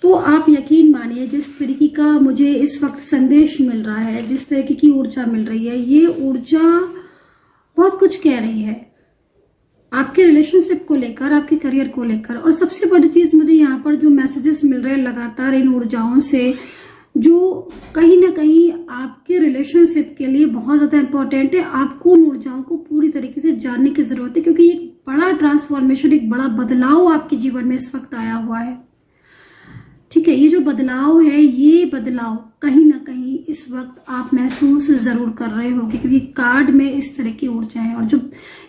तो आप यकीन मानिए जिस तरीके का मुझे इस वक्त संदेश मिल रहा है, जिस तरीके की ऊर्जा मिल रही है, ये ऊर्जा बहुत कुछ कह रही है आपके रिलेशनशिप को लेकर, आपके करियर को लेकर। और सबसे बड़ी चीज मुझे यहाँ पर जो मैसेजेस मिल रहे हैं लगातार इन ऊर्जाओं से, जो कहीं ना कहीं आपके रिलेशनशिप के लिए बहुत ज्यादा इंपॉर्टेंट है। आपको उन ऊर्जाओं को पूरी तरीके से जानने की जरूरत है, क्योंकि एक बड़ा ट्रांसफॉर्मेशन, एक बड़ा बदलाव आपके जीवन में इस वक्त आया हुआ है। ठीक है, ये जो बदलाव है, ये बदलाव कहीं ना कहीं इस वक्त आप महसूस जरूर कर रहे होंगे, क्योंकि कार्ड में इस तरह की ऊर्जा है। और जो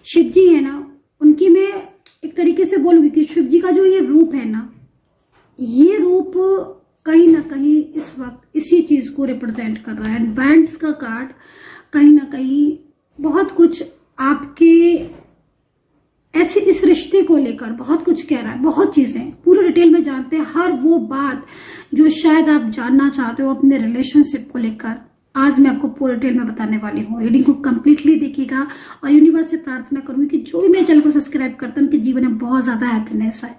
शिव जी है ना, उनकी मैं एक तरीके से बोलूंगी कि शिव जी का जो ये रूप है ना, ये रूप कहीं ना कहीं इस वक्त इसी चीज को रिप्रेजेंट कर रहा है। बैंड्स का कार्ड कहीं ना कहीं बहुत कुछ आपके ऐसे इस रिश्ते को लेकर बहुत कुछ कह रहा है, बहुत चीजें पूरे डिटेल में जानते हैं। हर वो बात जो शायद आप जानना चाहते हो अपने रिलेशनशिप को लेकर, आज मैं आपको पूरे डिटेल में बताने वाली हूँ। रीडिंग को कंप्लीटली देखिएगा और यूनिवर्स से प्रार्थना करूंगी कि जो भी मेरे चैनल को सब्सक्राइब करते हैं उनके जीवन में बहुत ज्यादा हैप्पीनेस आए।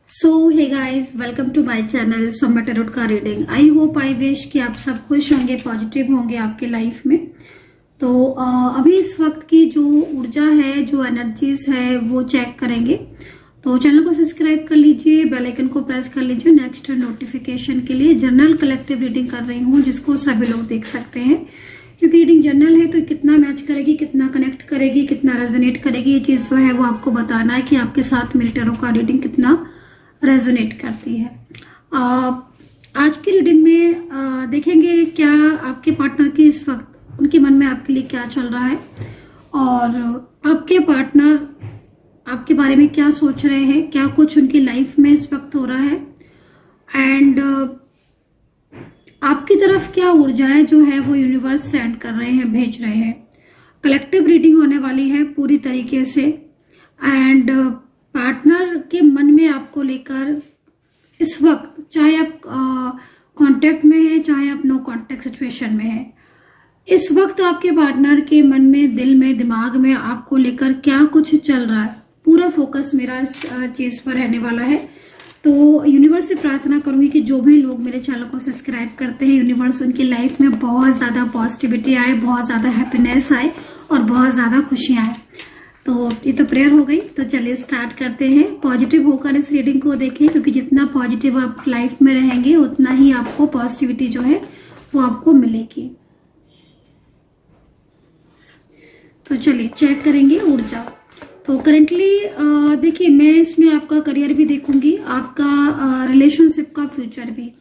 So hey guys, welcome to my channel Soma tarot का reading. I hope, I wish कि आप सब खुश होंगे, पॉजिटिव होंगे आपके लाइफ में। तो अभी इस वक्त की जो ऊर्जा है, जो एनर्जीज है, वो चेक करेंगे। तो चैनल को सब्सक्राइब कर लीजिए, बेल आइकन को प्रेस कर लीजिए नेक्स्ट नोटिफिकेशन के लिए। जनरल कलेक्टिव रीडिंग कर रही हूँ, जिसको सभी लोग देख सकते हैं, क्योंकि रीडिंग जनरल है तो कितना मैच करेगी, कितना कनेक्ट करेगी, कितना रेजोनेट करेगी, ये चीज जो है वो आपको बताना है कि आपके साथ मेरी टैरो का रीडिंग कितना रेजोनेट करती है। आज की रीडिंग में देखेंगे क्या आपके पार्टनर की इस वक्त, उनके मन में आपके लिए क्या चल रहा है, और आपके पार्टनर आपके बारे में क्या सोच रहे हैं, क्या कुछ उनकी लाइफ में इस वक्त हो रहा है, एंड आपकी तरफ क्या ऊर्जाएं जो है वो यूनिवर्स सेंड कर रहे हैं, भेज रहे हैं। कलेक्टिव रीडिंग होने वाली है पूरी तरीके से, एंड पार्टनर के मन में आपको लेकर इस वक्त, चाहे आप कांटेक्ट में है, चाहे आप नो कांटेक्ट सिचुएशन में है, इस वक्त आपके पार्टनर के मन में, दिल में, दिमाग में आपको लेकर क्या कुछ चल रहा है, पूरा फोकस मेरा इस चीज पर रहने वाला है। तो यूनिवर्स से प्रार्थना करूंगी कि जो भी लोग मेरे चैनल को सब्सक्राइब करते हैं, यूनिवर्स उनकी लाइफ में बहुत ज्यादा पॉजिटिविटी आए, बहुत ज्यादा हैप्पीनेस आए और बहुत ज्यादा खुशियां आए। तो ये तो प्रेयर हो गई, तो चलिए स्टार्ट करते हैं। पॉजिटिव होकर इस रीडिंग को देखें, क्योंकि जितना पॉजिटिव आप लाइफ में रहेंगे उतना ही आपको पॉजिटिविटी जो है वो आपको मिलेगी। तो चलिए चेक करेंगे ऊर्जा। तो करेंटली देखिए, मैं इसमें आपका करियर भी देखूंगी, आपका रिलेशनशिप का फ्यूचर भी।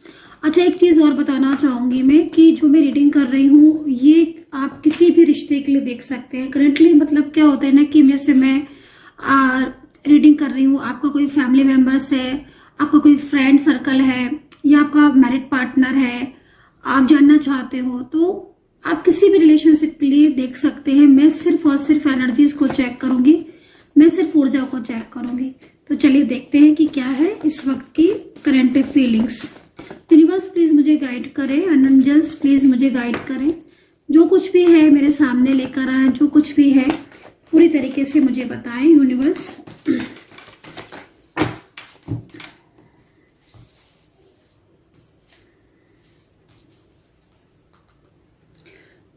अच्छा, एक चीज और बताना चाहूंगी मैं कि जो मैं रीडिंग कर रही हूँ, ये आप किसी भी रिश्ते के लिए देख सकते हैं। करेंटली मतलब क्या होता है ना, कि जैसे मैं रीडिंग कर रही हूँ, आपका कोई फैमिली मेंबर्स है, आपका कोई फ्रेंड सर्कल है, या आपका मैरिड पार्टनर है, आप जानना चाहते हो, तो आप किसी भी रिलेशनशिप के लिए देख सकते हैं। मैं सिर्फ और सिर्फ एनर्जीज को चेक करूंगी, मैं सिर्फ ऊर्जा को चेक करूंगी। तो चलिए देखते हैं कि क्या है इस वक्त की करंट फीलिंग्स। यूनिवर्स प्लीज मुझे गाइड करें, एंजल्स प्लीज मुझे गाइड करें, जो कुछ भी है मेरे सामने लेकर आए, जो कुछ भी है पूरी तरीके से मुझे बताएं यूनिवर्स।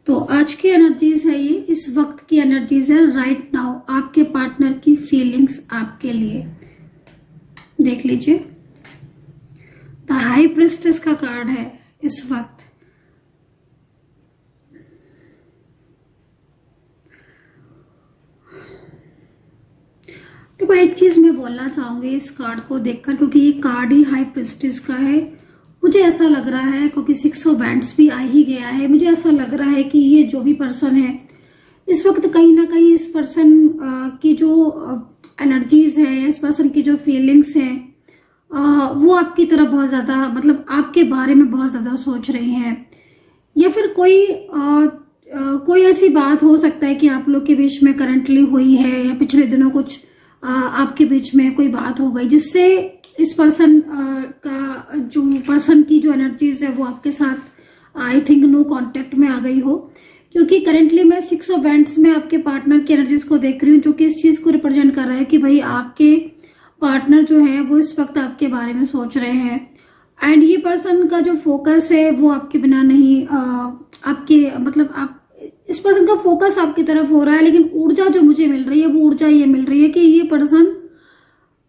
तो आज की एनर्जीज है ये, इस वक्त की एनर्जीज है राइट नाउ, आपके पार्टनर की फीलिंग्स आपके लिए। देख लीजिए, द हाई प्रिस्टेस का कार्ड है इस वक्त। तो एक चीज मैं बोलना चाहूंगी इस कार्ड को देखकर, क्योंकि ये कार्ड ही हाई प्रिस्टेस का है। मुझे ऐसा लग रहा है, क्योंकि 6 ऑफ वैंड्स भी आ ही गया है, मुझे ऐसा लग रहा है कि ये जो भी पर्सन है इस वक्त कहीं ना कहीं इस पर्सन की जो एनर्जीज है, इस पर्सन की जो फीलिंग्स है, वो आपकी तरफ बहुत ज्यादा, मतलब आपके बारे में बहुत ज्यादा सोच रही हैं। या फिर कोई ऐसी बात हो सकता है कि आप लोग के बीच में करंटली हुई है, या पिछले दिनों कुछ आपके बीच में कोई बात हो गई, जिससे इस पर्सन की जो एनर्जीज है वो आपके साथ आई थिंक नो कांटेक्ट में आ गई हो। क्योंकि करेंटली मैं 6 ऑफ वैंड्स में आपके पार्टनर की एनर्जीज को देख रही हूँ, जो कि इस चीज को रिप्रेजेंट कर रहा है कि भाई आपके पार्टनर जो है वो इस वक्त आपके बारे में सोच रहे हैं। एंड ये पर्सन का जो फोकस है वो आपके बिना नहीं, आपके मतलब आप इस पर्सन का फोकस आपकी तरफ हो रहा है, लेकिन ऊर्जा जो मुझे मिल रही है वो ऊर्जा ये मिल रही है कि ये पर्सन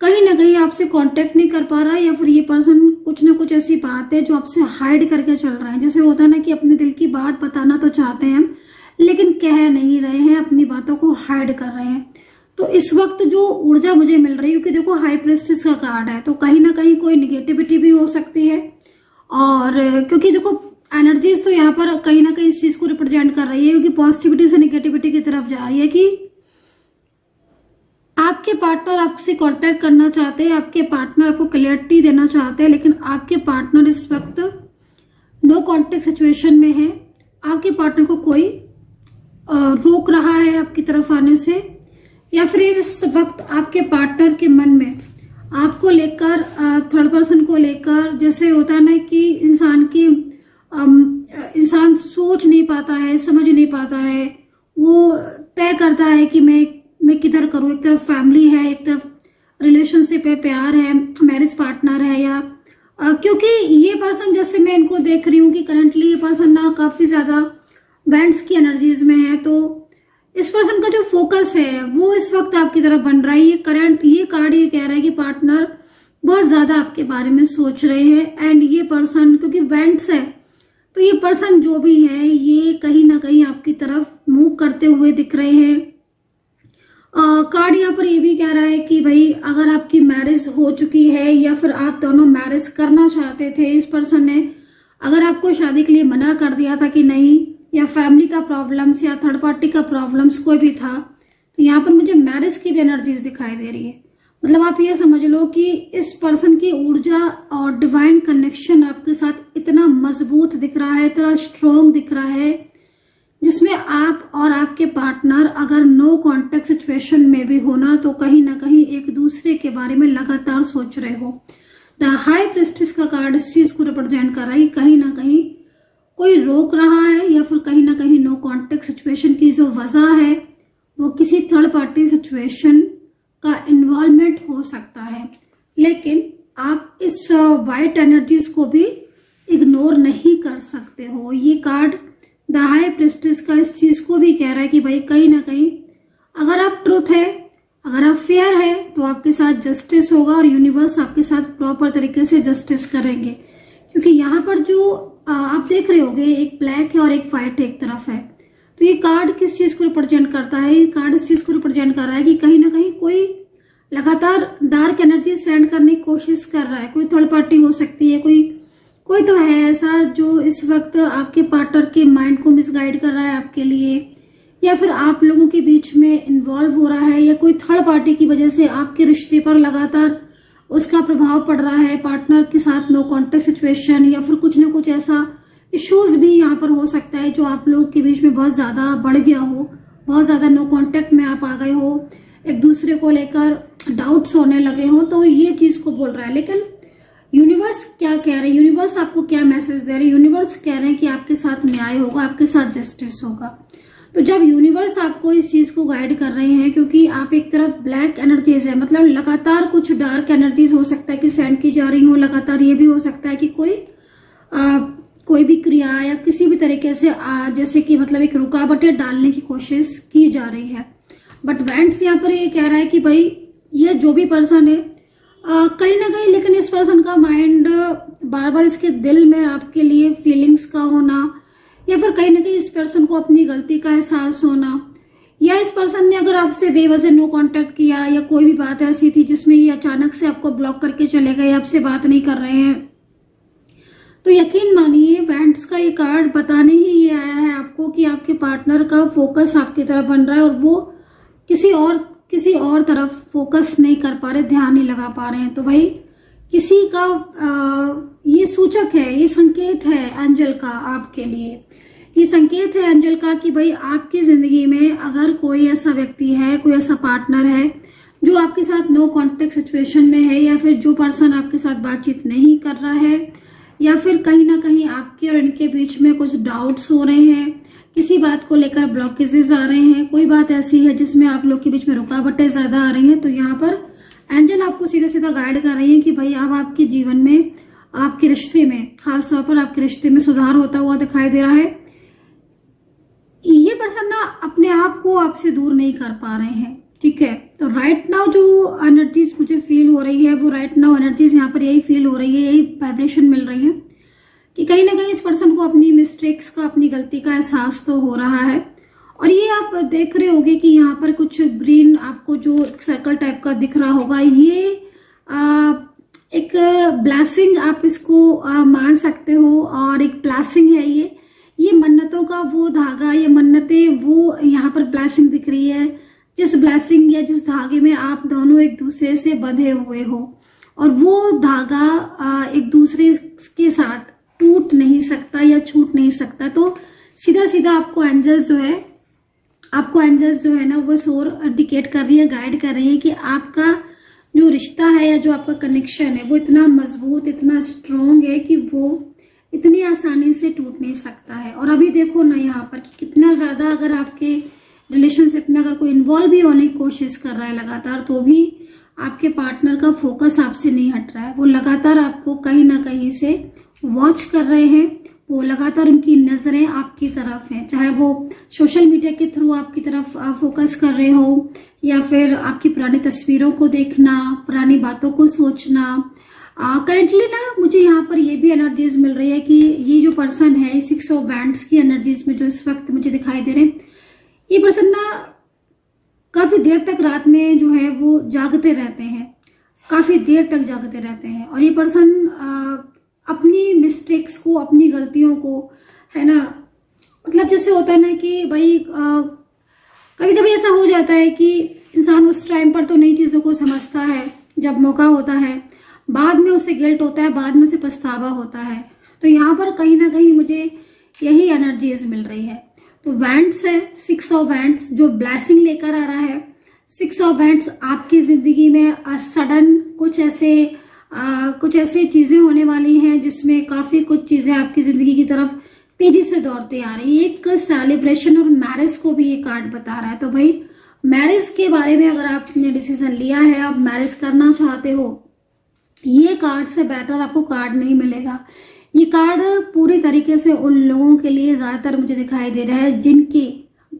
कहीं ना कहीं आपसे कांटेक्ट नहीं कर पा रहा है, या फिर ये पर्सन कुछ ना कुछ ऐसी बात है जो आपसे हाइड करके चल रहा है। जैसे होता है ना कि अपने दिल की बात बताना तो चाहते हैं लेकिन कह नहीं रहे हैं, अपनी बातों को हाइड कर रहे हैं। तो इस वक्त जो ऊर्जा मुझे मिल रही है, क्योंकि देखो हाई प्रेस्टिस का कार्ड है, तो कहीं ना कहीं कोई निगेटिविटी भी हो सकती है। और क्योंकि देखो एनर्जीज तो यहाँ पर कहीं ना कहीं इस चीज को रिप्रेजेंट कर रही है, क्योंकि पॉजिटिविटी से निगेटिविटी की तरफ जा रही है कि आपके पार्टनर आपसे कांटेक्ट करना चाहते हैं, आपके पार्टनर आपको क्लियरिटी देना चाहते हैं, लेकिन आपके पार्टनर इस वक्त नो कांटेक्ट सिचुएशन में है। आपके पार्टनर को कोई रोक रहा है आपकी तरफ आने से, या फिर इस वक्त आपके पार्टनर के मन में आपको लेकर, थर्ड पर्सन को लेकर, जैसे होता है ना कि इंसान सोच नहीं पाता है, समझ नहीं पाता है, वो तय करता है कि मैं किधर करूं। एक तरफ फैमिली है, एक तरफ रिलेशनशिप है, प्यार है, मैरिज पार्टनर है, या क्योंकि ये पर्सन, जैसे मैं इनको देख रही हूँ कि करंटली ये पर्सन ना काफी ज्यादा बैंड्स की एनर्जीज में है, तो इस पर्सन का जो फोकस है वो इस वक्त आपकी तरफ बन रहा है। ये कार्ड ये कह रहा है कि पार्टनर बहुत ज्यादा आपके बारे में सोच रहे हैं। एंड ये पर्सन, क्योंकि वेंट्स है, तो ये पर्सन जो भी है ये कहीं ना कहीं आपकी तरफ मूव करते हुए दिख रहे हैं। कार्ड यहाँ पर ये भी कह रहा है कि भाई अगर आपकी मैरिज हो चुकी है, या फिर आप दोनों मैरिज करना चाहते थे, इस पर्सन ने अगर आपको शादी के लिए मना कर दिया था कि नहीं, या फैमिली का प्रॉब्लम्स या थर्ड पार्टी का प्रॉब्लम्स कोई भी था, तो यहाँ पर मुझे मैरिज की भी एनर्जीज दिखाई दे रही है। मतलब आप ये समझ लो कि इस पर्सन की ऊर्जा और डिवाइन कनेक्शन आपके साथ इतना मजबूत दिख रहा है, इतना स्ट्रॉन्ग दिख रहा है, जिसमें आप और आपके पार्टनर अगर नो कांटेक्ट सिचुएशन में भी होना, तो कहीं ना कहीं एक दूसरे के बारे में लगातार सोच रहे हो। द हाई प्रेस्टिस का कार्ड इस चीज को रिप्रेजेंट कर रहा है, कहीं ना कहीं कोई रोक रहा है, या फिर कहीं ना कहीं नो कांटेक्ट सिचुएशन की जो वजह है वो किसी थर्ड पार्टी सिचुएशन का इन्वॉल्वमेंट हो सकता है। लेकिन आप इस वाइट एनर्जीज को भी इग्नोर नहीं कर सकते हो। ये कार्ड द हाई प्रेस्टिस का इस चीज को भी कह रहा है कि भाई कहीं ना कहीं अगर आप ट्रूथ है, अगर आप फेयर है, तो आपके साथ जस्टिस होगा और यूनिवर्स आपके साथ प्रॉपर तरीके से जस्टिस करेंगे। क्योंकि यहाँ पर जो आप देख रहे होगे, एक ब्लैक है और एक व्हाइट एक तरफ है, तो ये कार्ड किस चीज को रिप्रेजेंट करता है? ये कार्ड इस चीज को रिप्रेजेंट कर रहा है कि कहीं ना कहीं कोई लगातार डार्क एनर्जी सेंड करने की कोशिश कर रहा है। कोई थर्ड पार्टी हो सकती है, कोई तो है ऐसा जो इस वक्त आपके पार्टनर के माइंड को मिसगाइड कर रहा है आपके लिए, या फिर आप लोगों के बीच में इन्वॉल्व हो रहा है, या कोई थर्ड पार्टी की वजह से आपके रिश्ते पर लगातार उसका प्रभाव पड़ रहा है। पार्टनर के साथ नो कांटेक्ट सिचुएशन, या फिर कुछ ना कुछ ऐसा इश्यूज भी यहाँ पर हो सकता है जो आप लोग के बीच में बहुत ज्यादा बढ़ गया हो, बहुत ज्यादा नो कांटेक्ट में आप आ गए हो, एक दूसरे को लेकर डाउट्स होने लगे हो, तो ये चीज को बोल रहा है। लेकिन यूनिवर्स क्या कह रहे हैं? यूनिवर्स आपको क्या मैसेज दे रहे हैं? यूनिवर्स कह रहे हैं कि आपके साथ न्याय होगा, आपके साथ जस्टिस होगा। तो जब यूनिवर्स आपको इस चीज को गाइड कर रहे हैं, क्योंकि आप एक तरफ ब्लैक एनर्जीज है, मतलब लगातार कुछ डार्क एनर्जीज हो सकता है कि सेंड की जा रही हो लगातार। ये भी हो सकता है कि कोई भी क्रिया या किसी भी तरीके से जैसे कि मतलब एक रुकावटें डालने की कोशिश की जा रही है। बट वेंट्स यहाँ पर ये कह रहा है कि भाई ये जो भी पर्सन है कहीं ना कहीं, लेकिन इस पर्सन का माइंड बार बार इसके दिल में आपके लिए फीलिंग्स का होना, या फिर कहीं ना कहीं इस पर्सन को अपनी गलती का एहसास होना, या इस पर्सन ने अगर आपसे बेवजह नो कांटेक्ट किया, या कोई भी बात ऐसी थी जिसमें ये अचानक से आपको ब्लॉक करके चले गए, आपसे बात नहीं कर रहे हैं, तो यकीन मानिए वेंट्स का ये कार्ड बताने ही ये आया है आपको कि आपके पार्टनर का फोकस आपकी तरफ बन रहा है, और वो किसी और तरफ फोकस नहीं कर पा रहे, ध्यान नहीं लगा पा रहे हैं। तो भाई किसी का ये सूचक है, ये संकेत है एंजल का आपके लिए, ये संकेत है एंजल का कि भाई आपकी जिंदगी में अगर कोई ऐसा व्यक्ति है, कोई ऐसा पार्टनर है जो आपके साथ नो कांटेक्ट सिचुएशन में है, या फिर जो पर्सन आपके साथ बातचीत नहीं कर रहा है, या फिर कहीं ना कहीं आपके और इनके बीच में कुछ डाउट्स हो रहे हैं, किसी बात को लेकर ब्लॉकेजेस आ रहे हैं, कोई बात ऐसी है जिसमें आप लोग के बीच में रुकावटें ज्यादा आ रही हैं, तो यहाँ पर एंजल आपको सीधा सीधा गाइड कर रही है कि भाई अब आपके जीवन में, आपके रिश्ते में, खासतौर पर आपके रिश्ते में सुधार होता हुआ दिखाई दे रहा है। ये पर्सन ना अपने आप को आपसे दूर नहीं कर पा रहे हैं, ठीक है। तो राइट नाउ जो एनर्जीज मुझे फील हो रही है, वो राइट नाउ एनर्जीज यहाँ पर यही फील हो रही है, यही वाइब्रेशन मिल रही है कि कहीं ना कहीं इस पर्सन को अपनी मिस्टेक्स का, अपनी गलती का एहसास तो हो रहा है। और ये आप देख रहे होंगे कि यहाँ पर कुछ ग्रीन आपको जो सर्कल टाइप का दिख रहा होगा, ये एक ब्लेसिंग आप इसको मान सकते हो, और एक ब्लेसिंग है ये मन्नतों का वो धागा, ये मन्नतें, वो यहाँ पर ब्लेसिंग दिख रही है, जिस ब्लेसिंग या जिस धागे में आप दोनों एक दूसरे से बंधे हुए हो, और वो धागा एक दूसरे के साथ टूट नहीं सकता या छूट नहीं सकता। तो सीधा सीधा आपको एंजल्स जो है ना, वो सोर इंडिकेट कर रही है, गाइड कर रही है कि आपका जो रिश्ता है या जो आपका कनेक्शन है वो इतना मजबूत, इतना स्ट्रोंग है कि वो इतनी आसानी से टूट नहीं सकता है। और अभी देखो ना यहाँ पर कितना ज्यादा, अगर आपके रिलेशनशिप में अगर कोई इन्वॉल्व भी होने की कोशिश कर रहा है लगातार, तो भी आपके पार्टनर का फोकस आपसे नहीं हट रहा है। वो लगातार आपको कहीं ना कहीं से वॉच कर रहे हैं, वो लगातार उनकी नजरें आपकी तरफ हैं, चाहे वो सोशल मीडिया के थ्रू आपकी तरफ फोकस कर रहे हो, या फिर आपकी पुरानी तस्वीरों को देखना, पुरानी बातों को सोचना। करेंटली ना मुझे यहाँ पर ये भी एनर्जीज मिल रही है कि ये जो पर्सन है, 6 ऑफ वैंड्स की एनर्जीज में जो इस वक्त मुझे दिखाई दे रहे हैं, ये पर्सन ना काफी देर तक रात में जो है वो जागते रहते हैं, काफी देर तक जागते रहते हैं। और ये पर्सन अपनी मिस्टेक्स को, अपनी गलतियों को, है ना, मतलब जैसे होता है ना कि भाई कभी कभी ऐसा हो जाता है कि इंसान उस टाइम पर तो नई चीजों को समझता है, जब मौका होता है, बाद में उसे गिल्ट होता है, बाद में उसे पछतावा होता है। तो यहाँ पर कहीं ना कहीं मुझे यही एनर्जीज मिल रही है। तो वैंड्स है, 6 ऑफ वैंड्स जो ब्लेसिंग लेकर आ रहा है। 6 ऑफ वैंड्स आपकी जिंदगी में सडन कुछ ऐसी चीजें होने वाली हैं जिसमें काफी कुछ चीजें आपकी जिंदगी की तरफ तेजी से दौड़ती आ रही है। एक सेलिब्रेशन और मैरिज को भी ये कार्ड बता रहा है। तो भाई मैरिज के बारे में अगर आपने डिसीजन लिया है, आप मैरिज करना चाहते हो, ये कार्ड से बेटर आपको कार्ड नहीं मिलेगा। ये कार्ड पूरी तरीके से उन लोगों के लिए ज्यादातर मुझे दिखाई दे रहा है जिनकी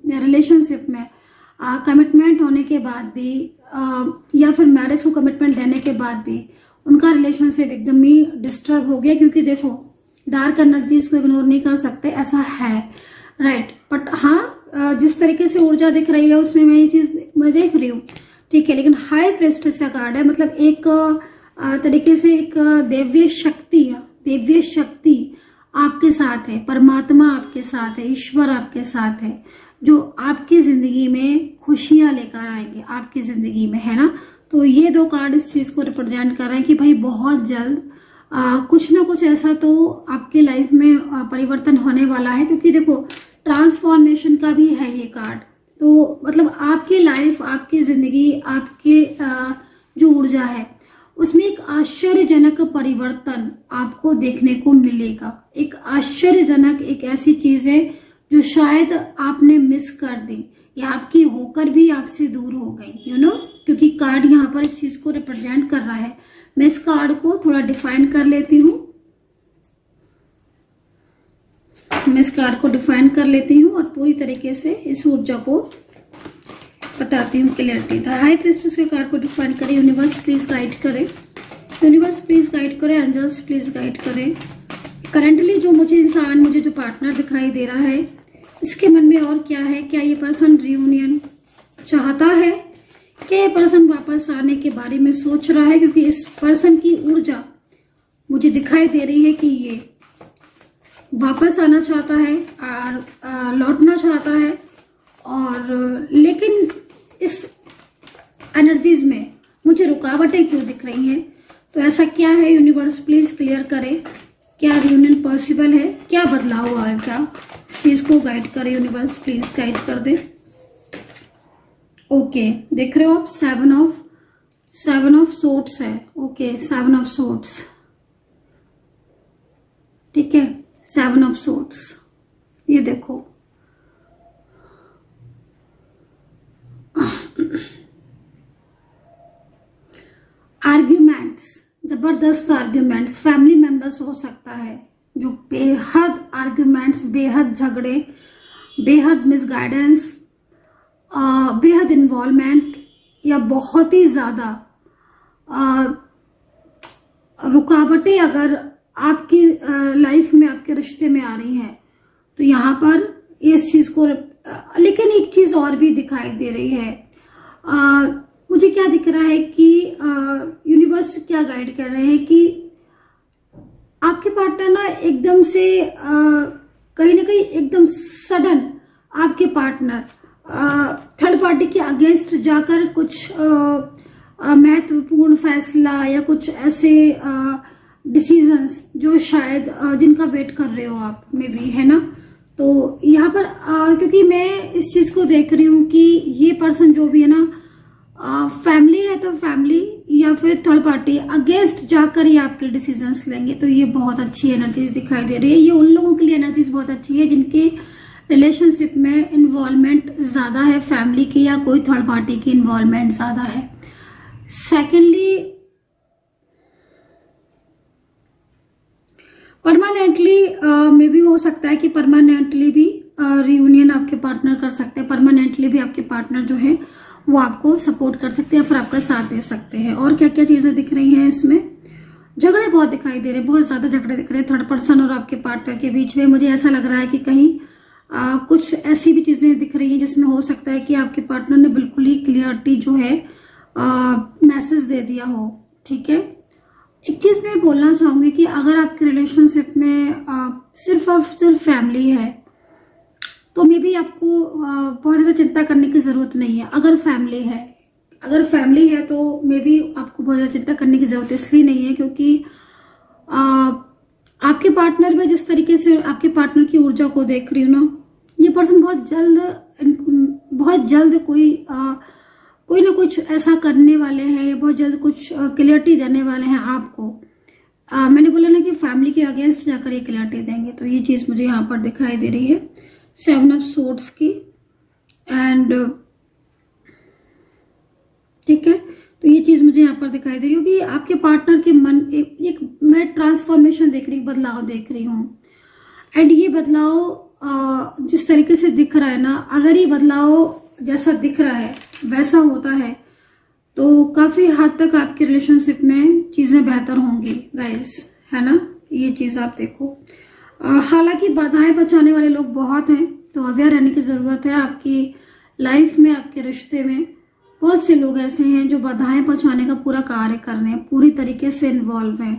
रिलेशनशिप में कमिटमेंट होने के बाद भी या फिर मैरिज को कमिटमेंट देने के बाद भी उनका रिलेशनशिप एकदम ही डिस्टर्ब हो गया। क्योंकि देखो डार्क एनर्जीज को इग्नोर नहीं कर सकते, ऐसा है, राइट। बट हाँ, जिस तरीके से ऊर्जा दिख रही है उसमें मैं ये चीज मैं देख रही हूँ, ठीक है। लेकिन हाई प्रेस्टिज का कार्ड है, मतलब एक तरीके से एक दिव्य शक्ति आपके साथ है, परमात्मा आपके साथ है, ईश्वर आपके साथ है, जो आपकी जिंदगी में खुशियां लेकर आएंगे आपकी जिंदगी में, है ना। तो ये 2 कार्ड इस चीज को रिप्रेजेंट कर रहे हैं कि भाई बहुत जल्द कुछ ना कुछ ऐसा तो आपकी लाइफ में परिवर्तन होने वाला है। क्योंकि देखो ट्रांसफॉर्मेशन का भी है ये कार्ड। तो मतलब आपकी लाइफ, आपकी जिंदगी, आपके जो ऊर्जा है उसमें एक आश्चर्यजनक परिवर्तन आपको देखने को मिलेगा। एक आश्चर्यजनक, एक ऐसी चीज है जो शायद आपने मिस कर दी या आपकी होकर भी आपसे दूर हो गई, यू नो। क्योंकि कार्ड यहाँ पर इस चीज को रिप्रेजेंट कर रहा है। मैं इस कार्ड को थोड़ा डिफाइन कर लेती हूँ। और पूरी तरीके से इस ऊर्जा को बताती हूँ क्लियरिटी। था हाई प्रीस्टेस के कार्ड को डिफाइन करें। यूनिवर्स प्लीज गाइड करें, यूनिवर्स प्लीज गाइड करें, एंजल्स प्लीज गाइड करें। करंटली जो मुझे जो पार्टनर दिखाई दे रहा है, इसके मन में और क्या है? क्या ये पर्सन रियूनियन चाहता है? क्या ये पर्सन वापस आने के बारे में सोच रहा है? क्योंकि इस पर्सन की ऊर्जा मुझे दिखाई दे रही है कि ये वापस आना चाहता है और लौटना चाहता है। और लेकिन इस एनर्जीज में मुझे रुकावटें क्यों दिख रही हैं? तो ऐसा क्या है? यूनिवर्स प्लीज क्लियर करे। क्या रियूनियन पॉसिबल है? क्या बदलाव हुआ है? क्या इस चीज को गाइड करे? यूनिवर्स प्लीज गाइड कर दे। ओके, देख रहे हो आप सेवन ऑफ सोर्ड्स है। ओके, 7 ऑफ सोर्ड्स, ठीक है, 7 ऑफ सोर्ड्स। ये देखो आर्ग्यूमेंट्स, जबरदस्त आर्ग्यूमेंट्स, फैमिली मेंबर्स हो सकता है जो बेहद आर्ग्यूमेंट्स, बेहद झगड़े, बेहद मिसगाइडेंस, बेहद इन्वॉल्वमेंट या बहुत ही ज्यादा रुकावटें अगर आपकी लाइफ में, आपके रिश्ते में आ रही हैं, तो यहाँ पर इस चीज को, लेकिन एक चीज और भी दिखाई दे रही है। मुझे क्या दिख रहा है कि यूनिवर्स क्या गाइड कर रहे हैं कि आपके पार्टनर ना एकदम से कहीं ना कहीं एकदम सडन आपके पार्टनर थर्ड पार्टी के अगेंस्ट जाकर कुछ महत्वपूर्ण फैसला या कुछ ऐसे डिसीजंस जो शायद जिनका वेट कर रहे हो आप में भी, है ना। तो यहाँ पर क्योंकि मैं इस चीज को देख रही हूँ कि ये पर्सन जो भी है ना, फैमिली है तो फैमिली या फिर थर्ड पार्टी अगेंस्ट जाकर ये आपके डिसीजंस लेंगे, तो ये बहुत अच्छी एनर्जीज दिखाई दे रही है। ये उन लोगों के लिए एनर्जीज बहुत अच्छी है जिनके रिलेशनशिप में इन्वॉल्वमेंट ज्यादा है, फैमिली की या कोई थर्ड पार्टी की इन्वॉल्वमेंट ज्यादा है। सेकेंडली, परमानेंटली में भी हो सकता है कि परमानेंटली भी रियूनियन आपके पार्टनर कर सकते हैं, परमानेंटली भी आपके पार्टनर जो है वो आपको सपोर्ट कर सकते हैं, फिर आपका साथ दे सकते हैं। और क्या क्या चीजें दिख रही हैं इसमें, झगड़े बहुत दिखाई दे रहे हैं, बहुत ज्यादा झगड़े दिख रहे हैं थर्ड पर्सन और आपके पार्टनर के बीच में। मुझे ऐसा लग रहा है कि कहीं कुछ ऐसी भी चीजें दिख रही हैं जिसमें हो सकता है कि आपके पार्टनर ने बिल्कुल ही क्लियरिटी जो है मैसेज दे दिया हो, ठीक है। एक चीज मैं बोलना चाहूंगी कि अगर आपके रिलेशनशिप में सिर्फ और सिर्फ फैमिली है तो मे बी आपको बहुत ज्यादा चिंता करने की जरूरत नहीं है। अगर फैमिली है तो मे बी आपको बहुत ज्यादा चिंता करने की जरूरत इसलिए नहीं है क्योंकि आपके पार्टनर में जिस तरीके से आपके पार्टनर की ऊर्जा को देख रही हूँ ना, ये पर्सन बहुत जल्द कोई ना कुछ ऐसा करने वाले हैं, बहुत जल्द कुछ क्लियरिटी देने वाले हैं आपको। मैंने बोला ना कि फैमिली के अगेंस्ट जाकर ये क्लियरिटी देंगे, तो ये चीज मुझे यहाँ पर दिखाई दे रही है 7 ऑफ सोर्ड्स की। एंड ठीक है, तो ये चीज मुझे यहाँ पर दिखाई दे रही है कि आपके पार्टनर के मन एक मैं ट्रांसफॉर्मेशन देख रही हूँ, बदलाव देख रही हूँ। एंड ये बदलाव जिस तरीके से दिख रहा है ना, अगर ये बदलाव जैसा दिख रहा है वैसा होता है तो काफी हद तक आपके रिलेशनशिप में चीजें बेहतर होंगी गाइस, है ना। ये चीज आप देखो। हालांकि बाधाएं बचाने वाले लोग बहुत हैं, तो अवेयर रहने की जरूरत है। आपकी लाइफ में, आपके रिश्ते में बहुत से लोग ऐसे हैं जो बाधाएं बचाने का पूरा कार्य कर रहे हैं, पूरी तरीके से इन्वॉल्व हैं।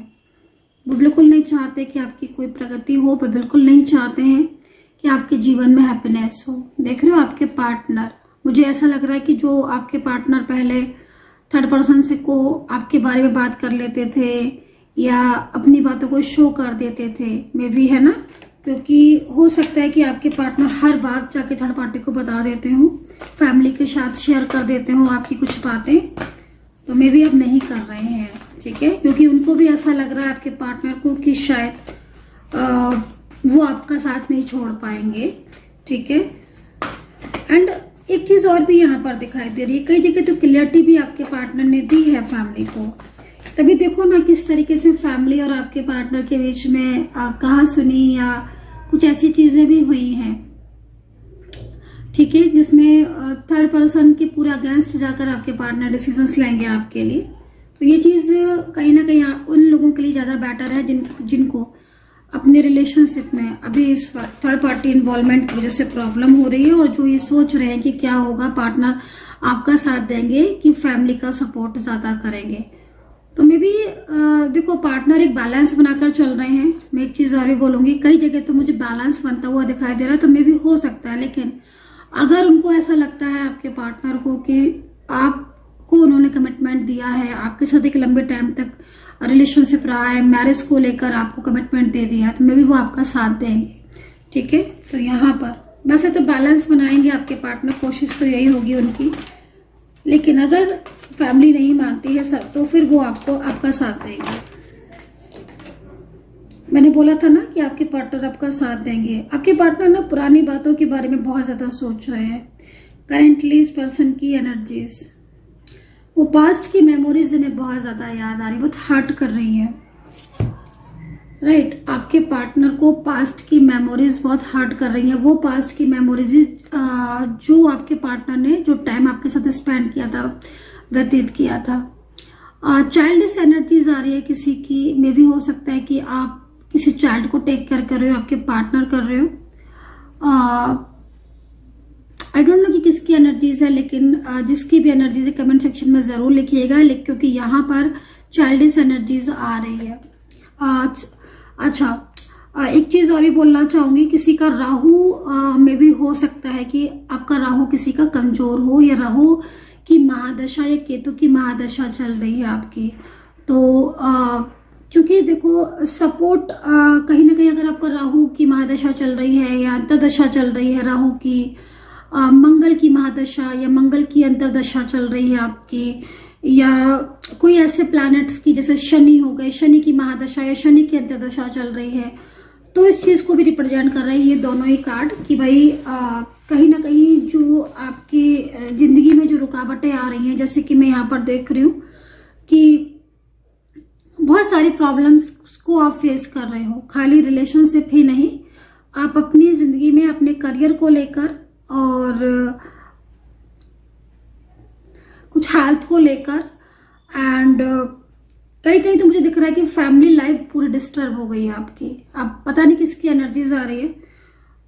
वो बिल्कुल नहीं चाहते कि आपकी कोई प्रगति हो, वो बिल्कुल नहीं चाहते हैं कि आपके जीवन में हैप्पीनेस हो। देख रहे हो आपके पार्टनर, मुझे ऐसा लग रहा है कि जो आपके पार्टनर पहले थर्ड पर्सन से को आपके बारे में बात कर लेते थे या अपनी बातों को शो कर देते थे, मे भी, है ना। क्योंकि हो सकता है कि आपके पार्टनर हर बात जाके थर्ड पार्टी को बता देते हो, फैमिली के साथ शेयर कर देते हो आपकी कुछ बातें, तो मे भी अब नहीं कर रहे हैं, ठीक है। क्योंकि उनको भी ऐसा लग रहा है आपके पार्टनर को कि शायद वो आपका साथ नहीं छोड़ पाएंगे, ठीक है। एंड एक चीज और भी यहाँ पर दिखाई दे रही है, कई जगह तो क्लियरिटी भी आपके पार्टनर ने दी है फैमिली को। तभी देखो ना किस तरीके से फैमिली और आपके पार्टनर के बीच में कहा सुनी या कुछ ऐसी चीजें भी हुई हैं, ठीक है, जिसमें थर्ड पर्सन के पूरा अगेंस्ट जाकर आपके पार्टनर डिसीजंस लेंगे आपके लिए। तो ये चीज कहीं ना कहीं उन लोगों के लिए ज्यादा बेटर है जिनको अपने रिलेशनशिप में अभी इस थर्ड पार्टी इन्वॉल्वमेंट की वजह से प्रॉब्लम हो रही है और जो ये सोच रहे हैं कि क्या होगा, पार्टनर आपका साथ देंगे कि फैमिली का सपोर्ट ज्यादा करेंगे। तो मे भी देखो पार्टनर एक बैलेंस बनाकर चल रहे हैं। मैं एक चीज और भी बोलूंगी, कई जगह तो मुझे बैलेंस बनता हुआ दिखाई दे रहा है, तो मे भी हो सकता है, लेकिन अगर उनको ऐसा लगता है आपके पार्टनर को कि आपको उन्होंने कमिटमेंट दिया है, आपके साथ एक लंबे टाइम तक रिलेशनशिप रहा है, मैरिज को लेकर आपको कमिटमेंट दे दिया है, तो मे भी वो आपका साथ देंगे, ठीक है। तो यहाँ पर वैसे तो बैलेंस बनाएंगे आपके पार्टनर, कोशिश तो यही होगी उनकी, लेकिन अगर फैमिली नहीं मानती है सब, तो फिर वो आपका साथ देंगे। मैंने बोला था ना कि आपके पार्टनर आपका साथ देंगे। आपके पार्टनर ना पुरानी बातों के बारे में बहुत ज्यादा सोच रहे हैं। करेंटली इस पर्सन की एनर्जीज वो पास्ट की मेमोरीज इन्हें बहुत ज्यादा याद आ रही, बहुत हर्ट कर रही है। राइट, आपके पार्टनर को पास्ट की मेमोरीज बहुत हर्ट कर रही है। वो पास्ट की मेमोरीज जो आपके पार्टनर ने जो टाइम आपके साथ स्पेंड किया था, व्यतीत किया था। चाइल्डिश एनर्जीज आ रही है किसी की, मे भी हो सकता है कि आप किसी चाइल्ड को टेक केयर कर रहे हो, आपके पार्टनर कर रहे हो। आई डोंट नो कि किसकी एनर्जीज है, लेकिन जिसकी भी एनर्जीज है कमेंट सेक्शन में जरूर लिखिएगा, क्योंकि यहाँ पर चाइल्डिश एनर्जीज आ रही है। अच्छा, एक चीज और भी बोलना चाहूंगी, किसी का राहु में भी हो सकता है कि आपका राहु किसी का कमजोर हो, या राहु की महादशा या केतु की महादशा चल रही है आपकी। तो क्योंकि देखो सपोर्ट कहीं ना कहीं अगर आपका राहु की महादशा चल रही है या अंतरदशा चल रही है राहु की, मंगल की महादशा या मंगल की अंतरदशा चल रही है आपकी, या कोई ऐसे प्लैनेट्स की जैसे शनि हो गए, शनि की महादशा या शनि की अंतरदशा चल रही है, तो इस चीज को भी रिप्रेजेंट कर रहा है ये दोनों ही कार्ड कि भाई कहीं ना कहीं जो आपकी जिंदगी में जो रुकावटें आ रही हैं, जैसे कि मैं यहाँ पर देख रही हूँ कि बहुत सारी प्रॉब्लम्स को आप फेस कर रहे हो। खाली रिलेशनशिप ही नहीं, आप अपनी जिंदगी में अपने करियर को लेकर और कुछ हेल्थ को लेकर, एंड कहीं कहीं तो मुझे दिख रहा है कि फैमिली लाइफ पूरी डिस्टर्ब हो गई है आपकी। आप पता नहीं किसकी एनर्जीज आ रही है।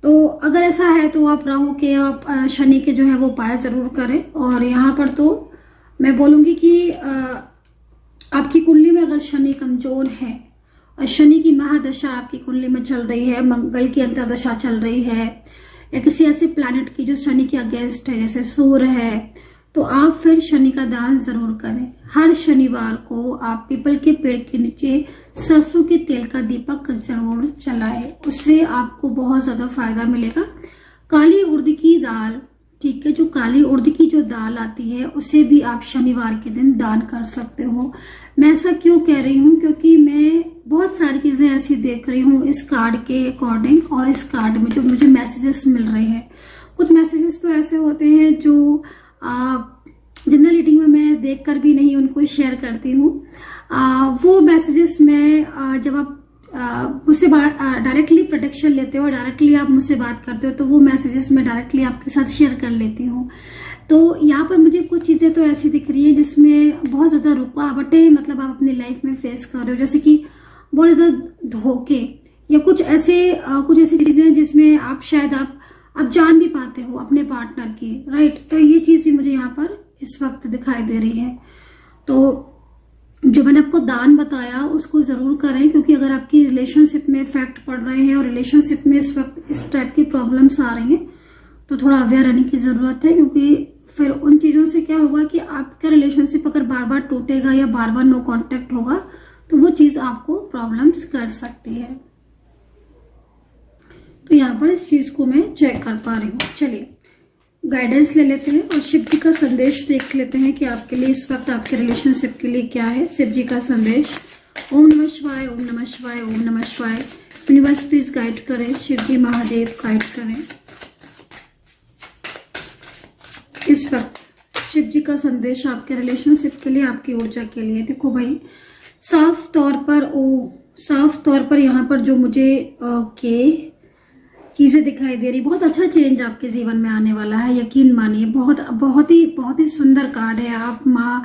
तो अगर ऐसा है तो आप राहु के, आप शनि के जो है वो उपाय जरूर करें। और यहाँ पर तो मैं बोलूंगी कि आपकी कुंडली में अगर शनि कमजोर है और शनि की महादशा आपकी कुंडली में चल रही है, मंगल की अंतरदशा चल रही है, या किसी ऐसे प्लैनेट की जो शनि के अगेंस्ट है जैसे सूर्य है, तो आप फिर शनि का दान जरूर करें। हर शनिवार को आप पीपल के पेड़ के नीचे सरसों के तेल का दीपक जरूर जलाएं, उससे आपको बहुत ज्यादा फायदा मिलेगा। काली उड़द की दाल, ठीक है, जो काली उड़द की जो दाल आती है उसे भी आप शनिवार के दिन दान कर सकते हो। मैं ऐसा क्यों कह रही हूँ, क्योंकि मैं बहुत सारी चीजें ऐसी देख रही हूँ इस कार्ड के अकॉर्डिंग, और इस कार्ड में जो मुझे मैसेजेस मिल रहे हैं, कुछ मैसेजेस तो ऐसे होते हैं जो जनरल रीडिंग में मैं देखकर भी नहीं उनको शेयर करती हूँ। वो मैसेजेस मैं जब आप मुझसे डायरेक्टली प्रोटेक्शन लेते हो, डायरेक्टली आप मुझसे बात करते हो, तो वो मैसेजेस मैं डायरेक्टली आपके साथ शेयर कर लेती हूँ। तो यहाँ पर मुझे कुछ चीजें तो ऐसी दिख रही है जिसमें बहुत ज्यादा रुकावटें मतलब आप अपनी लाइफ में फेस कर रहे हो, जैसे कि बहुत ज्यादा धोखे या कुछ ऐसी चीजें जिसमें आप शायद आप जान भी पाते हो अपने पार्टनर की, राइट। तो ये चीज भी मुझे यहाँ पर इस वक्त दिखाई दे रही है। तो जो मैंने आपको दान बताया उसको जरूर करें, क्योंकि अगर आपकी रिलेशनशिप में इफेक्ट पड़ रहे हैं और रिलेशनशिप में इस वक्त इस टाइप की प्रॉब्लम्स आ रही हैं, तो थोड़ा अवेयर रहने की जरूरत है। क्योंकि फिर उन चीजों से क्या होगा कि आपका रिलेशनशिप अगर बार बार टूटेगा या बार बार नो कॉन्टेक्ट होगा, तो वो चीज आपको प्रॉब्लम्स कर सकती है। तो यहाँ पर इस चीज को मैं चेक कर पा रही हूँ। चलिए गाइडेंस ले लेते हैं और शिव जी का संदेश देख लेते हैं कि आपके लिए इस वक्त आपके रिलेशनशिप के लिए क्या है शिव जी का संदेश। ओम नमः शिवाय, ओम नमः शिवाय, ओम नमः शिवाय। यूनिवर्स प्लीज गाइड करें, शिव जी महादेव गाइड करें। इस वक्त शिव जी का संदेश आपके रिलेशनशिप के लिए, आपकी ऊर्जा के लिए। देखो भाई, साफ तौर पर यहाँ पर जो मुझे चीजें दिखाई दे रही, बहुत अच्छा चेंज आपके जीवन में आने वाला है, यकीन मानिए। बहुत ही सुंदर कार्ड है। आप माँ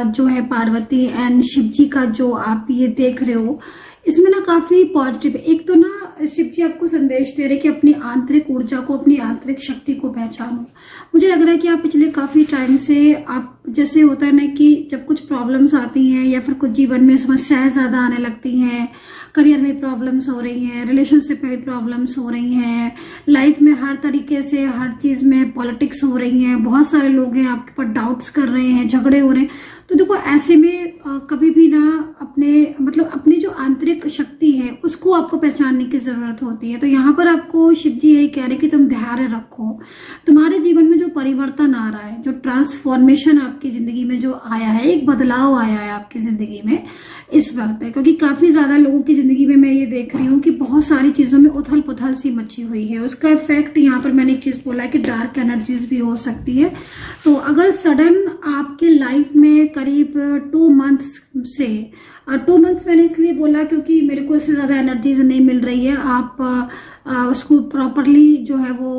जो है पार्वती एंड शिव जी का जो आप ये देख रहे हो, इसमें ना काफी पॉजिटिव है। एक तो ना शिव जी आपको संदेश दे रहे कि अपनी आंतरिक ऊर्जा को, अपनी आंतरिक शक्ति को पहचानो। मुझे लग रहा है कि आप पिछले काफी टाइम से आप जैसे होता है ना कि जब कुछ प्रॉब्लम्स आती हैं या फिर कुछ जीवन में समस्याएं ज्यादा आने लगती हैं, करियर में प्रॉब्लम्स हो रही हैं, रिलेशनशिप में भी प्रॉब्लम्स हो रही हैं, लाइफ में हर तरीके से हर चीज में पॉलिटिक्स हो रही हैं, बहुत सारे लोग हैं आपके ऊपर डाउट्स कर रहे हैं, झगड़े हो रहे हैं। तो देखो ऐसे में कभी भी ना अपनी जो आंतरिक शक्ति है उसको उसको आपको पहचानने की जरूरत होती है। तो यहाँ पर आपको शिव जी यही कह रहे हैं कि तुम धैर्य रखो। तुम्हारे जीवन में जो परिवर्तन आ रहा है, जो ट्रांसफॉर्मेशन आपकी जिंदगी में जो आया है, एक बदलाव आया है आपकी जिंदगी में इस वक्त है, क्योंकि काफी ज्यादा लोगों की जिंदगी में मैं ये देख रही हूँ कि बहुत सारी चीजों में उथल पुथल सी मची हुई है। उसका इफेक्ट यहाँ पर मैंने एक चीज बोला है कि डार्क एनर्जीज भी हो सकती है। तो अगर सडन आपके लाइफ में करीब 2 मंथ्स से 2 मंथ्स मैंने इसलिए बोला क्योंकि मेरे को इससे ज्यादा एनर्जीज नहीं मिल रही है। आप उसको प्रॉपरली जो है वो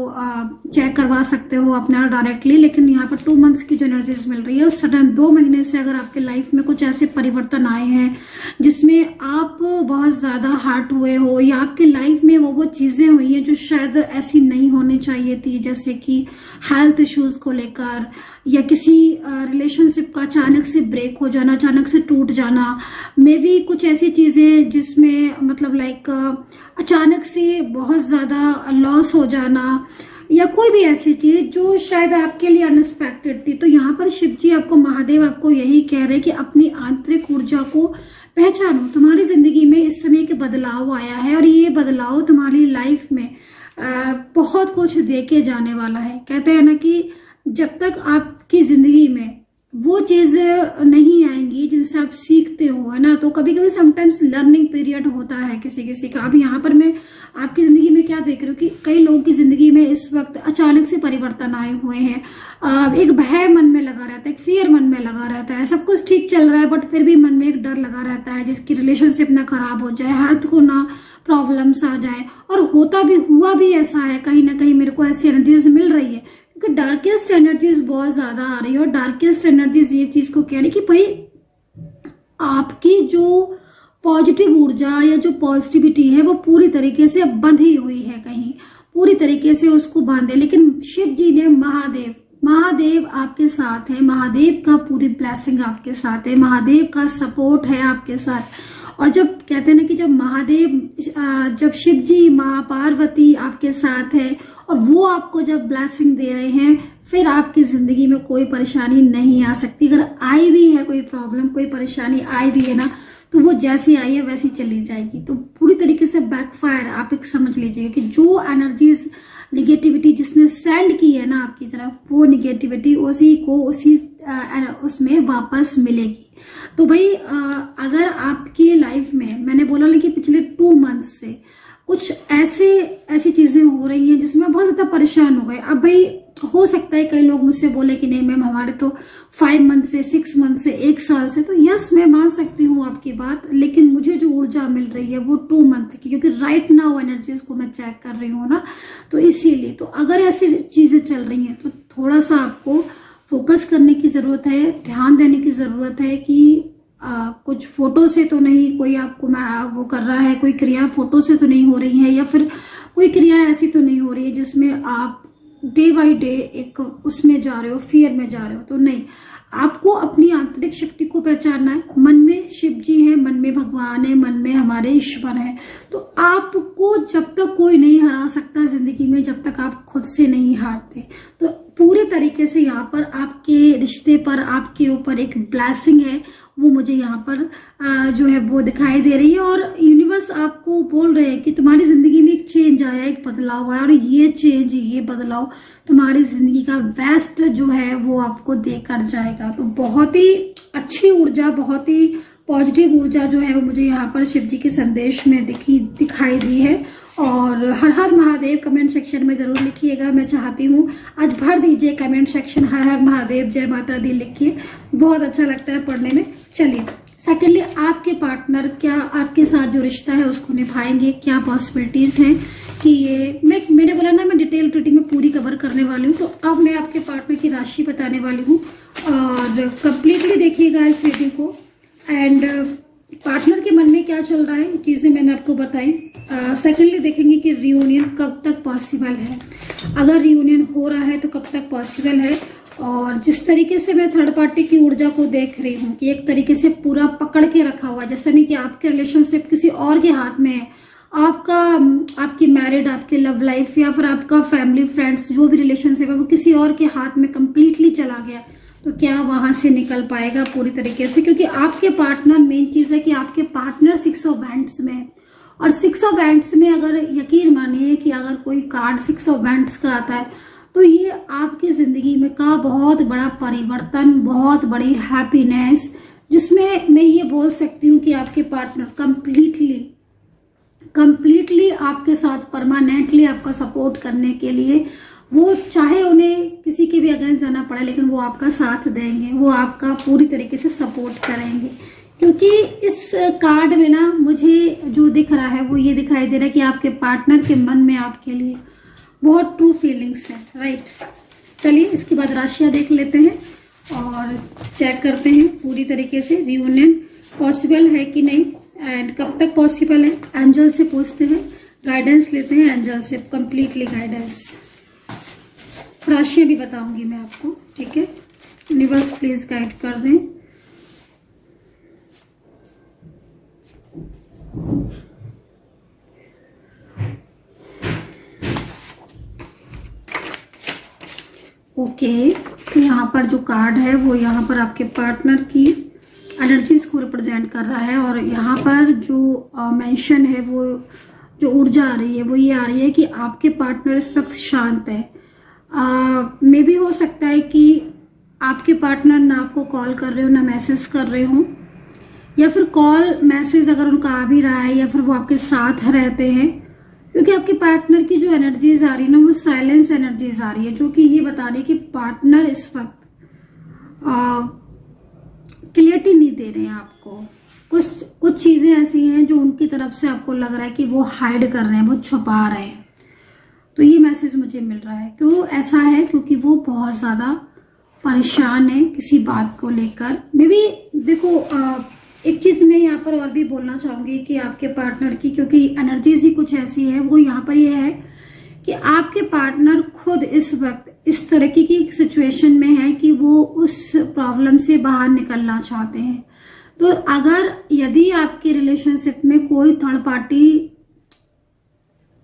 चेक करवा सकते हो अपना डायरेक्टली, लेकिन यहाँ पर 2 मंथ्स की जो एनर्जीज मिल रही है उस सडन 2 महीने से अगर आपके लाइफ में कुछ ऐसे परिवर्तन आए हैं जिसमें आप बहुत ज्यादा हर्ट हुए हो, या आपके लाइफ में वो चीजें हुई हैं जो शायद ऐसी नहीं होनी चाहिए थी, जैसे कि हेल्थ इश्यूज को लेकर या किसी रिलेशनशिप का अचानक से ब्रेक हो जाना, अचानक से टूट जाना, मे बी कुछ ऐसी चीजें जिसमें मतलब लाइक अचानक से बहुत ज्यादा लॉस हो जाना, या कोई भी ऐसी चीज जो शायद आपके लिए अनएक्सपेक्टेड थी। तो यहाँ पर शिव जी आपको, महादेव आपको यही कह रहे हैं कि अपनी आंतरिक ऊर्जा को पहचानो। तुम्हारी जिंदगी में इस समय के बदलाव आया है और ये बदलाव तुम्हारी लाइफ में बहुत कुछ देके जाने वाला है। कहते हैं ना कि जब तक आपकी जिंदगी में वो चीज नहीं आएंगी जिनसे आप सीखते हो, है ना, तो कभी कभी समटाइम्स लर्निंग पीरियड होता है किसी किसी का। अब यहाँ पर मैं आपकी जिंदगी में क्या देख रही हूँ कि कई लोगों की जिंदगी में इस वक्त अचानक से परिवर्तन आए हुए हैं। एक भय मन में लगा रहता है, एक फियर मन में लगा रहता है, सब कुछ ठीक चल रहा है बट फिर भी मन में एक डर लगा रहता है जिसकी रिलेशनशिप ना खराब हो जाए, हेल्थ को ना प्रॉब्लम्स आ जाए। और हुआ भी ऐसा है, कहीं ना कहीं मेरे को ऐसी एनर्जीज मिल रही है क्योंकि डार्केस्ट एनर्जीज बहुत ज्यादा आ रही है। और डार्केस्ट एनर्जीज ये चीज को कह रही कि भाई आपकी जो पॉजिटिव ऊर्जा या जो पॉजिटिविटी है वो पूरी तरीके से बंधी हुई है, कहीं पूरी तरीके से उसको बांधे। लेकिन शिव जी ने, महादेव आपके साथ है, महादेव का पूरी ब्लेसिंग आपके साथ है, महादेव का सपोर्ट है आपके साथ। और जब कहते हैं ना कि जब शिव जी, माँ पार्वती आपके साथ है और वो आपको जब ब्लेसिंग दे रहे हैं, फिर आपकी जिंदगी में कोई परेशानी नहीं आ सकती। अगर आई भी है कोई प्रॉब्लम, कोई परेशानी आई भी है ना, तो वो जैसी आई है वैसी चली जाएगी। तो पूरी तरीके से बैकफायर आप एक समझ लीजिएगा कि जो एनर्जीज, निगेटिविटी जिसने सेंड की है ना आपकी तरफ, वो निगेटिविटी उसी उसमें वापस मिलेगी। तो भाई अगर आपकी लाइफ में, मैंने बोला ना कि पिछले 2 मंथ से कुछ ऐसी चीजें हो रही हैं जिसमें बहुत ज्यादा परेशान हो गए। अब भाई हो सकता है कई लोग मुझसे बोले कि नहीं मैम हमारे तो 5 मंथ से, 6 मंथ से, 1 साल से, तो यस मैं मान सकती हूँ आपकी बात, लेकिन मुझे जो ऊर्जा मिल रही है वो 2 मंथ की, क्योंकि राइट नाउ एनर्जीज को मैं चेक कर रही हूँ ना, तो इसीलिए। तो अगर ऐसी चीजें चल रही हैं तो थोड़ा सा आपको फोकस करने की जरूरत है, ध्यान देने की जरूरत है कि कुछ फोटो से तो नहीं कोई आपको वो कर रहा है, कोई क्रिया फोटो से तो नहीं हो रही है, या फिर कोई क्रिया ऐसी तो नहीं हो रही है जिसमें आप डे बाय डे एक उसमें जा रहे हो, फियर में जा रहे हो। तो नहीं, आपको अपनी आंतरिक शक्ति को पहचानना है। मन में शिव जी है, मन में भगवान है, मन में हमारे ईश्वर है। तो आपको जब तक कोई नहीं हरा सकता जिंदगी में, जब तक आप खुद से नहीं हारते। तो पूरी तरीके से यहाँ पर आपके रिश्ते पर, आपके ऊपर एक ब्लेसिंग है, वो मुझे यहाँ पर जो है वो दिखाई दे रही है। और यूनिवर्स आपको बोल रहे हैं कि तुम्हारी जिंदगी में एक चेंज आया, एक बदलाव आया, और ये चेंज, ये बदलाव तुम्हारी जिंदगी का बेस्ट जो है वो आपको देकर जाएगा। तो बहुत ही अच्छी ऊर्जा, बहुत ही पॉजिटिव ऊर्जा जो है वो मुझे यहाँ पर शिव जी के संदेश में दिखाई दी है। और हर हर महादेव कमेंट सेक्शन में जरूर लिखिएगा। मैं चाहती हूँ आज भर दीजिए कमेंट सेक्शन, हर हर महादेव, जय माता दी लिखिए, बहुत अच्छा लगता है पढ़ने में। चलिए, सेकेंडली आपके पार्टनर क्या आपके साथ जो रिश्ता है उसको निभाएंगे, क्या पॉसिबिलिटीज हैं कि ये मैंने बोला ना मैं डिटेल रीडिंग में पूरी कवर करने वाली हूँ। तो अब मैं आपके पार्टनर की राशि बताने वाली हूँ और कंप्लीटली देखिएगा इस रीडिंग को। एंड पार्टनर के मन में क्या चल रहा है, चीजें मैंने आपको बताई। सेकेंडली देखेंगे कि रियूनियन कब तक पॉसिबल है, अगर रियूनियन हो रहा है तो कब तक पॉसिबल है। और जिस तरीके से मैं थर्ड पार्टी की ऊर्जा को देख रही हूँ कि एक तरीके से पूरा पकड़ के रखा हुआ है, जैसा नहीं कि आपके रिलेशनशिप किसी और के हाथ में है, आपकी मैरिड, आपकी लव लाइफ या फिर आपका फैमिली फ्रेंड्स जो भी रिलेशनशिप है वो किसी और के हाथ में कंप्लीटली चला गया, तो क्या वहां से निकल पाएगा पूरी तरीके से? क्योंकि आपके पार्टनर, मेन चीज है कि आपके पार्टनर 6 ऑफ हैंड्स में है और 6 ऑफ वैंड्स में अगर यकीन मानिए कि अगर कोई कार्ड 6 ऑफ वैंड्स का आता है तो ये आपकी जिंदगी में का बहुत बड़ा परिवर्तन, बहुत बड़ी हैप्पीनेस, जिसमें मैं ये बोल सकती हूँ कि आपके पार्टनर कंप्लीटली आपके साथ परमानेंटली आपका सपोर्ट करने के लिए, वो चाहे उन्हें किसी के भी अगेंस्ट जाना पड़े लेकिन वो आपका साथ देंगे, वो आपका पूरी तरीके से सपोर्ट करेंगे। क्योंकि इस कार्ड में ना मुझे जो दिख रहा है वो ये दिखाई दे रहा है कि आपके पार्टनर के मन में आपके लिए बहुत ट्रू फीलिंग्स है, राइट। चलिए इसके बाद राशियां देख लेते हैं और चेक करते हैं पूरी तरीके से रियूनियन पॉसिबल है कि नहीं एंड कब तक पॉसिबल है। एंजल से पूछते हैं, गाइडेंस लेते हैं एंजल से, कंप्लीटली गाइडेंस। राशियां भी बताऊंगी मैं आपको, ठीक है। यूनिवर्स प्लीज गाइड कर दें। ओके, तो यहाँ पर जो कार्ड है वो यहाँ पर आपके पार्टनर की एनर्जीज को रिप्रेजेंट कर रहा है और यहाँ पर जो मेंशन है, वो जो ऊर्जा आ रही है वो ये आ रही है कि आपके पार्टनर इस वक्त शांत है। मे भी हो सकता है कि आपके पार्टनर ना आपको कॉल कर रहे हो ना मैसेज कर रहे हो, या फिर कॉल मैसेज अगर उनका आ भी रहा है या फिर वो आपके साथ रहते हैं, क्योंकि आपके पार्टनर की जो एनर्जीज आ रही है ना वो साइलेंस एनर्जीज आ रही है, जो कि ये बता रही है कि पार्टनर इस वक्त क्लियरिटी नहीं दे रहे हैं आपको। कुछ चीजें ऐसी हैं जो उनकी तरफ से आपको लग रहा है कि वो हाइड कर रहे हैं, वो छुपा रहे हैं। तो ये मैसेज मुझे मिल रहा है। क्यों ऐसा है? क्योंकि वो बहुत ज्यादा परेशान है किसी बात को लेकर। मे बी देखो, एक चीज मैं यहाँ पर और भी बोलना चाहूंगी कि आपके पार्टनर की, क्योंकि एनर्जीज ही कुछ ऐसी है, वो यहाँ पर ये है कि आपके पार्टनर खुद इस वक्त इस तरह की सिचुएशन में है कि वो उस प्रॉब्लम से बाहर निकलना चाहते हैं। तो अगर यदि आपके रिलेशनशिप में कोई थर्ड पार्टी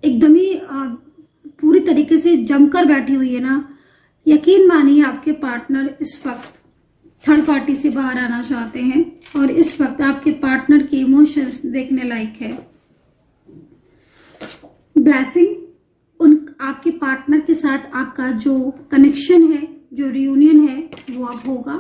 एकदम ही पूरी तरीके से जमकर बैठी हुई है ना, यकीन मानिए आपके पार्टनर इस वक्त थर्ड पार्टी से बाहर आना चाहते हैं और इस वक्त आपके पार्टनर के इमोशंस देखने लायक है। ब्लेसिंग, उन आपके पार्टनर के साथ आपका जो कनेक्शन है, जो रियूनियन है, वो अब होगा।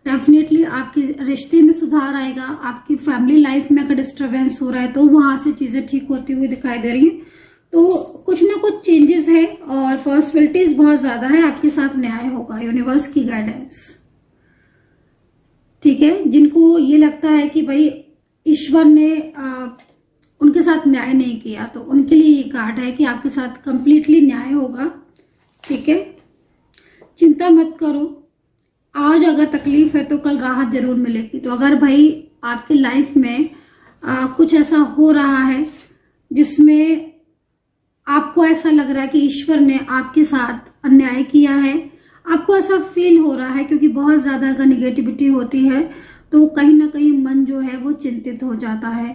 डेफिनेटली आपके रिश्ते में सुधार आएगा। आपकी फैमिली लाइफ में अगर डिस्टर्बेंस हो रहा है तो वहां से चीजें ठीक होती हुई दिखाई दे रही है। तो कुछ ना कुछ चेंजेस है और पॉसिबिलिटीज बहुत ज्यादा है। आपके साथ न्याय होगा, यूनिवर्स की गाइडेंस, ठीक है। जिनको ये लगता है कि भाई ईश्वर ने उनके साथ न्याय नहीं किया, तो उनके लिए ये कार्ड है कि आपके साथ कंप्लीटली न्याय होगा, ठीक है। चिंता मत करो, आज अगर तकलीफ है तो कल राहत जरूर मिलेगी। तो अगर भाई आपकी लाइफ में कुछ ऐसा हो रहा है जिसमें आपको ऐसा लग रहा है कि ईश्वर ने आपके साथ अन्याय किया है, आपको ऐसा फील हो रहा है, क्योंकि बहुत ज्यादा अगर निगेटिविटी होती है तो कहीं ना कहीं मन जो है वो चिंतित हो जाता है।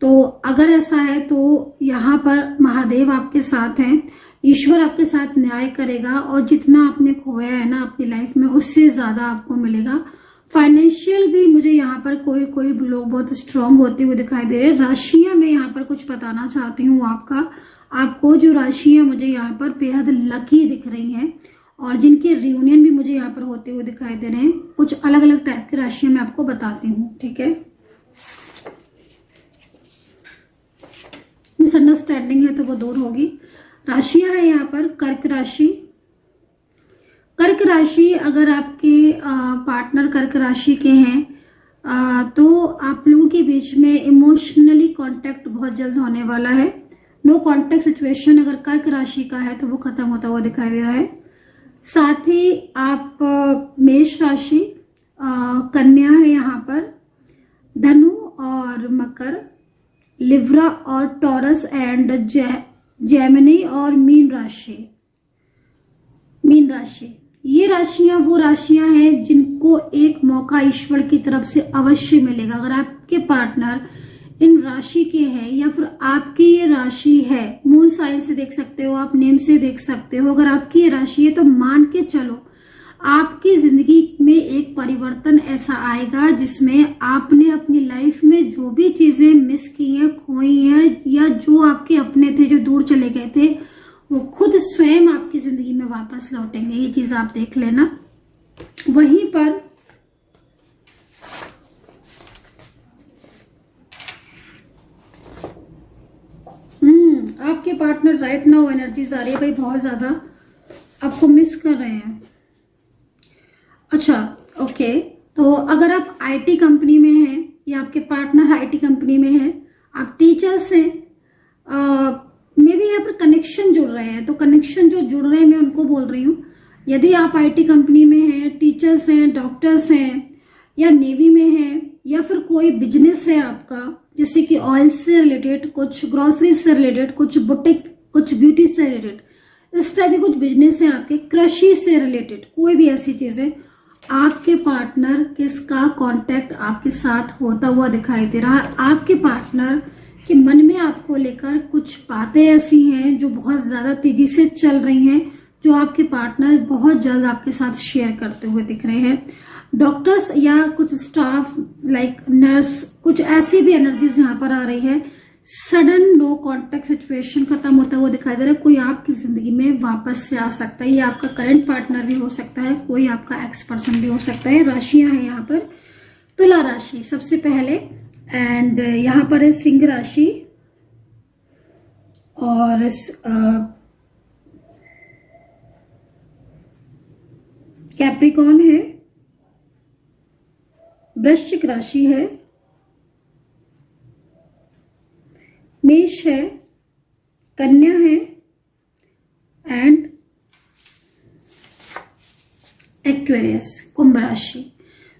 तो अगर ऐसा है तो यहाँ पर महादेव आपके साथ हैं, ईश्वर आपके साथ न्याय करेगा और जितना आपने खोया है ना अपनी लाइफ में उससे ज्यादा आपको मिलेगा। फाइनेंशियल भी मुझे यहाँ पर कोई लोग बहुत स्ट्रांग होते हुए दिखाई दे रहे हैं। राशियां मैं यहाँ पर कुछ बताना चाहती हूँ आपको जो राशियां मुझे यहाँ पर बेहद लकी दिख रही हैं और जिनके रियूनियन भी मुझे यहाँ पर होते हुए दिखाई दे रहे हैं। कुछ अलग अलग टाइप की राशियां मैं आपको बताती हूँ, ठीक है। मिसअंडरस्टैंडिंग है तो वो दूर होगी। राशियां है यहाँ पर कर्क राशि। कर्क राशि, अगर आपके पार्टनर कर्क राशि के हैं तो आप लोगों के बीच में इमोशनली कांटेक्ट बहुत जल्द होने वाला है। नो कांटेक्ट सिचुएशन अगर कर्क राशि का है तो वो खत्म होता हुआ दिखाई दे रहा है। साथ ही आप मेष राशि, कन्या है यहाँ पर, धनु और मकर, लिब्रा और टॉरस एंड जेमिनी और मीन राशि। ये राशियां वो राशियां हैं जिनको एक मौका ईश्वर की तरफ से अवश्य मिलेगा। अगर आपके पार्टनर इन राशि के हैं या फिर आपकी ये राशि है, मून साइन से देख सकते हो आप, नेम से देख सकते हो, अगर आपकी ये राशि है तो मान के चलो आपकी जिंदगी में एक परिवर्तन ऐसा आएगा जिसमें आपने अपनी लाइफ में जो भी चीजें मिस की हैं, खोई हैं, या जो आपके अपने थे जो दूर चले गए थे, वो खुद स्वयं आपकी जिंदगी में वापस लौटेंगे। ये चीज आप देख लेना। वहीं पर आपके पार्टनर राइट नाउ एनर्जीज आ रही है भाई, बहुत ज्यादा आपको मिस कर रहे हैं। अच्छा, ओके, तो अगर आप आईटी कंपनी में हैं या आपके पार्टनर आईटी कंपनी में है, आप टीचर्स हैं, मे बी यहाँ पर कनेक्शन जुड़ रहे हैं, तो कनेक्शन जो जुड़ रहे हैं मैं उनको बोल रही हूँ। यदि आप आईटी कंपनी में हैं, टीचर्स हैं, डॉक्टर्स हैं, या नेवी में हैं, या फिर कोई बिजनेस है आपका, जैसे कि ऑयल से रिलेटेड, कुछ ग्रोसरी से रिलेटेड, कुछ बुटीक, कुछ ब्यूटी से रिलेटेड, इस टाइप के कुछ बिजनेस है आपके, कृषि से रिलेटेड, कोई भी ऐसी चीज है, आपके पार्टनर किसका कांटेक्ट आपके साथ होता हुआ दिखाई दे रहा है। आपके पार्टनर के मन में आपको लेकर कुछ बातें ऐसी हैं जो बहुत ज्यादा तेजी से चल रही हैं, जो आपके पार्टनर बहुत जल्द आपके साथ शेयर करते हुए दिख रहे हैं। डॉक्टर्स या कुछ स्टाफ लाइक नर्स, कुछ ऐसी भी एनर्जीज यहाँ पर आ रही है। सडन नो कांटेक्ट सिचुएशन खत्म होता हुआ दिखाई दे रहा है। कोई आपकी जिंदगी में वापस से आ सकता है। ये आपका करंट पार्टनर भी हो सकता है, कोई आपका एक्स पर्सन भी हो सकता है। राशियां हैं यहाँ पर तुला राशि सबसे पहले, एंड यहाँ पर है सिंह राशि, और कैप्रिकॉर्न है, वृश्चिक राशि है, मेष है, कन्या है, एंड एक्वेरियस कुंभ राशि।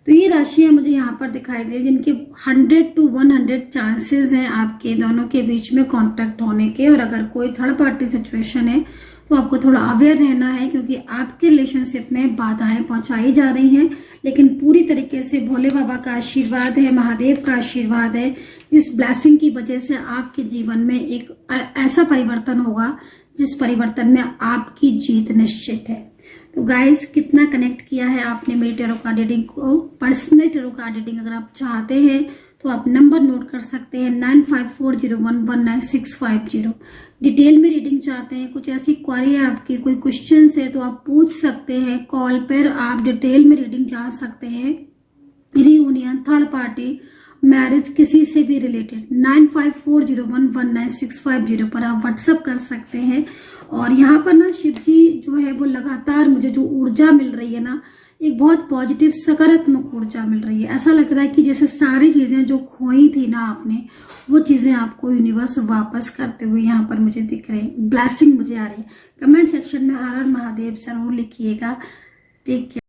तो ये राशियां मुझे यहाँ पर दिखाई दे जिनके 100 to 100 चांसेस हैं आपके दोनों के बीच में कांटेक्ट होने के। और अगर कोई थर्ड पार्टी सिचुएशन है तो आपको थोड़ा अवेयर रहना है, क्योंकि आपके रिलेशनशिप में बाधाएं पहुंचाई जा रही हैं, लेकिन पूरी तरीके से भोले बाबा का आशीर्वाद है, महादेव का आशीर्वाद है, जिस ब्लेसिंग की वजह से आपके जीवन में एक ऐसा परिवर्तन होगा जिस परिवर्तन में आपकी जीत निश्चित है। तो गाइस, कितना कनेक्ट किया है आपने मेरी टैरो कार्ड रीडिंग को। पर्सनल टैरो कार्ड रीडिंग अगर आप चाहते हैं तो आप नंबर नोट कर सकते हैं 9540119650। डिटेल में रीडिंग चाहते हैं, कुछ ऐसी क्वेरी है आपकी, कोई क्वेश्चन है तो आप पूछ सकते हैं। कॉल पर आप डिटेल में रीडिंग चाह सकते हैं। रियूनियन, थर्ड पार्टी, मैरिज, किसी से भी रिलेटेड 9540119650 पर आप व्हाट्सएप कर सकते हैं। और यहाँ पर ना शिव जी जो है वो लगातार मुझे जो ऊर्जा मिल रही है ना, एक बहुत पॉजिटिव सकारात्मक ऊर्जा मिल रही है। ऐसा लग रहा है कि जैसे सारी चीजें जो खोई थी ना आपने, वो चीजें आपको यूनिवर्स वापस करते हुए यहाँ पर मुझे दिख रहे हैं। ब्लेसिंग मुझे आ रही है। कमेंट सेक्शन में हर हर महादेव जरूर लिखिएगा। Take care.